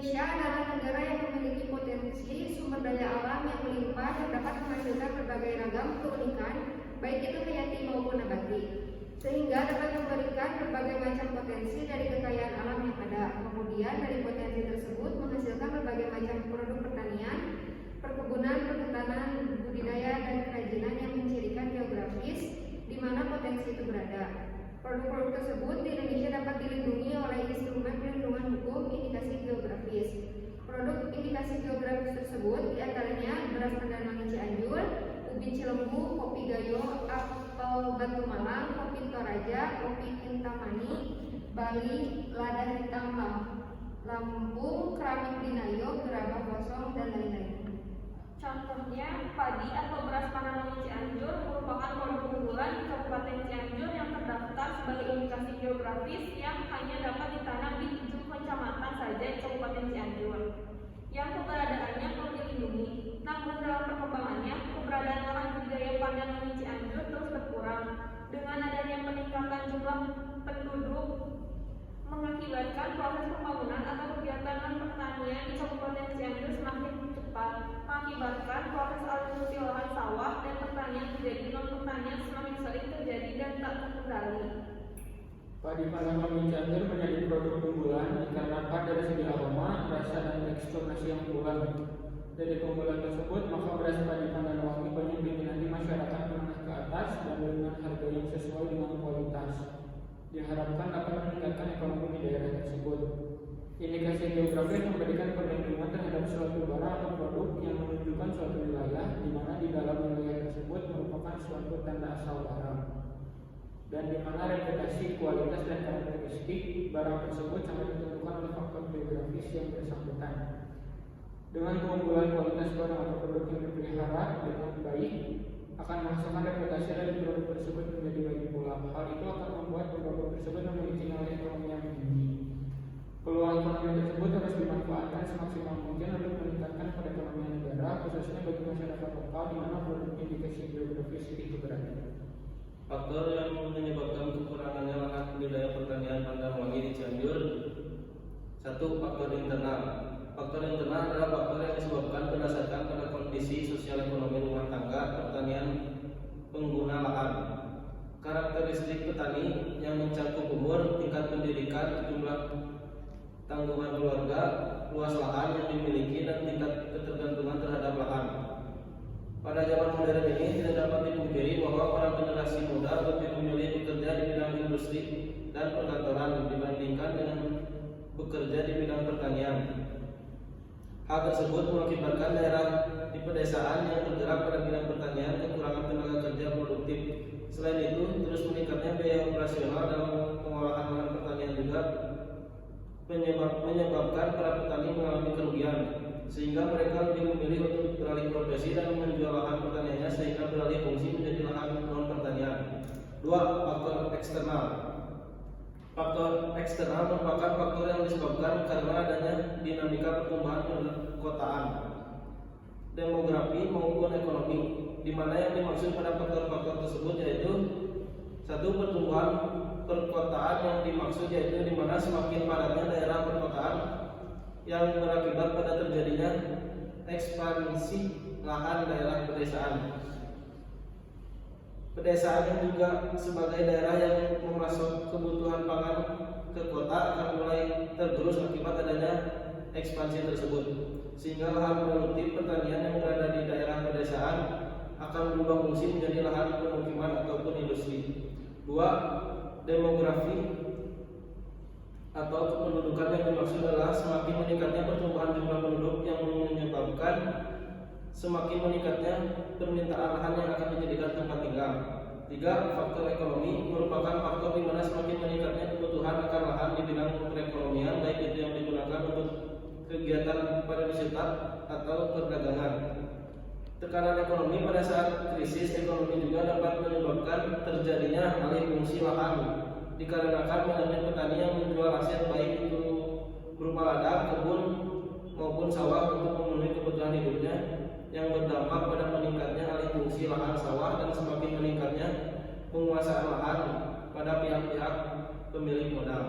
Indonesia adalah negara yang memiliki potensi sumber daya alam yang melimpah dan dapat menghasilkan berbagai ragam keunikan, baik itu hayati maupun nabati, sehingga dapat memberikan berbagai macam potensi dari kekayaan alam yang ada. Kemudian dari potensi tersebut menghasilkan berbagai macam produk pertanian, perkebunan, perhutanan, budidaya, dan kerajinan yang mencirikan geografis di mana potensi itu berada. Produk-produk tersebut di Indonesia dapat dilindungi oleh instrumen perlindungan hukum indikasi geografis. Produk indikasi geografis tersebut diantaranya beras Pandan Wangi Cianjur, ubi Cilembu, kopi Gayo, apel Batu Malang, kopi Toraja, kopi Kintamani, Bali, lada hitam Lampung, keramik Dinayo, gerabah kosong, dan lain-lain. Contohnya, padi atau beras Pandan Wangi Cianjur merupakan produk unggulan di Kabupaten Cianjur yang terdaftar sebagai indikasi geografis yang hanya dapat ditanam di 7 kecamatan saja di Kabupaten Cianjur, yang keberadaannya perlu dilindungi. Namun dalam perkembangannya, keberadaan lahan budidaya Pandan Wangi Cianjur terus berkurang. Dengan adanya peningkatan jumlah penduduk mengakibatkan proses pembangunan atau kegiatan pertanian di Kabupaten Cianjur semakin cepat, mengakibatkan proses alih fungsi lahan sawah dan pertanian menjadi non-pertanian semakin sering terjadi dan tak terkendali. Padi Pandan Wangi Cianjur menjadi produk unggulan dikarenakan dari segi aroma, rasa, dan tekstur nasi yang unggulan. Dari keunggulan tersebut, maka beras padi Pandan Wangi banyak diminati masyarakat menengah ke atas dan dengan harga yang sesuai dengan kualitas. Diharapkan dapat meningkatkan ekonomi di daerah tersebut. Indikasi geografis memberikan perlindungan terhadap suatu barang atau produk yang menunjukkan suatu wilayah, di mana di dalam wilayah tersebut merupakan suatu tanda asal barang, dan di mana reputasi, kualitas, dan karakteristik barang tersebut sangat ditentukan oleh faktor geografis yang bersangkutan. Dengan keunggulan kualitas barang atau produk yang dipelihara dengan baik, akan menghasilkan reputasi dari produk tersebut menjadi baik pula. Hal itu akan membuat produk tersebut memiliki nilai ekonomi yang tinggi. Peluang ekonomi tersebut harus dimanfaatkan semaksimal mungkin untuk meningkatkan perekonomian negara, khususnya bagi masyarakat lokal di mana produk indikasi geografis itu berada. Faktor yang menyebabkan kekurangannya lahan budidaya pertanian Pandan Wangi di Cianjur. 1. Faktor internal. Faktor internal adalah faktor yang disebabkan berdasarkan pada kondisi sosial ekonomi rumah tangga, pertanian, pengguna lahan. Karakteristik petani yang mencakup umur, tingkat pendidikan, jumlah tanggungan keluarga, luas lahan yang dimiliki, dan tingkat ketergantungan terhadap lahan. Pada zaman modern ini tidak dapat dipungkiri bahwa para generasi muda lebih memilih bekerja di bidang industri dan perkantoran dibandingkan dengan bekerja di bidang pertanian. Hal tersebut mengakibatkan daerah di pedesaan yang bergerak pada bidang pertanian kekurangan tenaga kerja produktif. Selain itu, terus meningkatnya biaya operasional dalam pengolahan lahan pertanian juga menyebabkan para petani mengalami kerugian, sehingga mereka lebih memilih untuk beralih profesi dan menjual lahan pertaniannya sehingga beralih fungsi menjadi lahan non pertanian. 2. Faktor eksternal. Faktor eksternal merupakan faktor yang disebabkan karena adanya dinamika pertumbuhan perkotaan, demografi maupun ekonomi, di mana yang dimaksud pada faktor-faktor tersebut yaitu 1. Pertumbuhan perkotaan yang dimaksud yaitu di mana semakin padatnya daerah perkotaan yang berakibat pada terjadinya ekspansi lahan daerah pedesaan. Pedesaan yang juga sebagai daerah yang memasok kebutuhan pangan ke kota akan mulai tergerus akibat adanya ekspansi tersebut, sehingga lahan produktif pertanian yang berada di daerah pedesaan akan berubah fungsi menjadi lahan pemukiman ataupun industri. 2. Demografi atau kependudukan yang dimaksud adalah semakin meningkatnya pertumbuhan jumlah penduduk yang menyebabkan semakin meningkatnya permintaan lahan yang akan dijadikan tempat tinggal. 3. Faktor ekonomi merupakan faktor di mana semakin meningkatnya kebutuhan akan lahan di bidang perekonomian, baik itu yang digunakan untuk kegiatan pariwisata atau perdagangan. Tekanan ekonomi pada saat krisis ekonomi juga dapat menyebabkan terjadinya alih fungsi lahan, dikarenakan banyaknya petani yang menjual aset baik itu berupa ladang, kebun maupun sawah untuk memenuhi kebutuhan hidupnya, yang berdampak pada meningkatnya alih fungsi lahan sawah dan semakin meningkatnya penguasaan lahan pada pihak-pihak pemilik modal.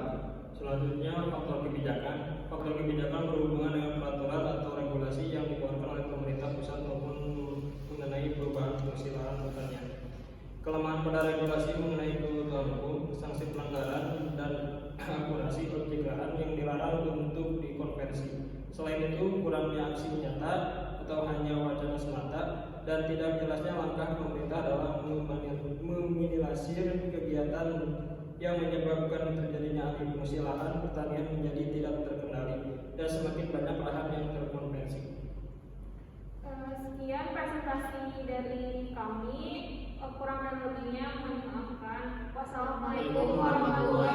Selanjutnya faktor kebijakan. Faktor kebijakan berhubungan dengan peraturan atau regulasi yang dikeluarkan oleh pemerintah pusat maupun mengenai perubahan fungsi lahan pertanian. Kelemahan pada regulasi mengenai kebutuhan hukum, sanksi pelanggaran, dan akurasi objek lahan yang dilarang untuk dikonversi. Selain itu, kurangnya aksi nyata atau hanya wacana semata dan tidak jelasnya langkah pemerintah dalam meminimalisir kegiatan yang menyebabkan terjadinya alih fungsi lahan pertanian menjadi tidak terkendali dan semakin banyak lahan yang terkonversi. Sekian presentasi dari kami. Kurang dan lebihnya mohon dimaafkan. Wassalamualaikum warahmatullahi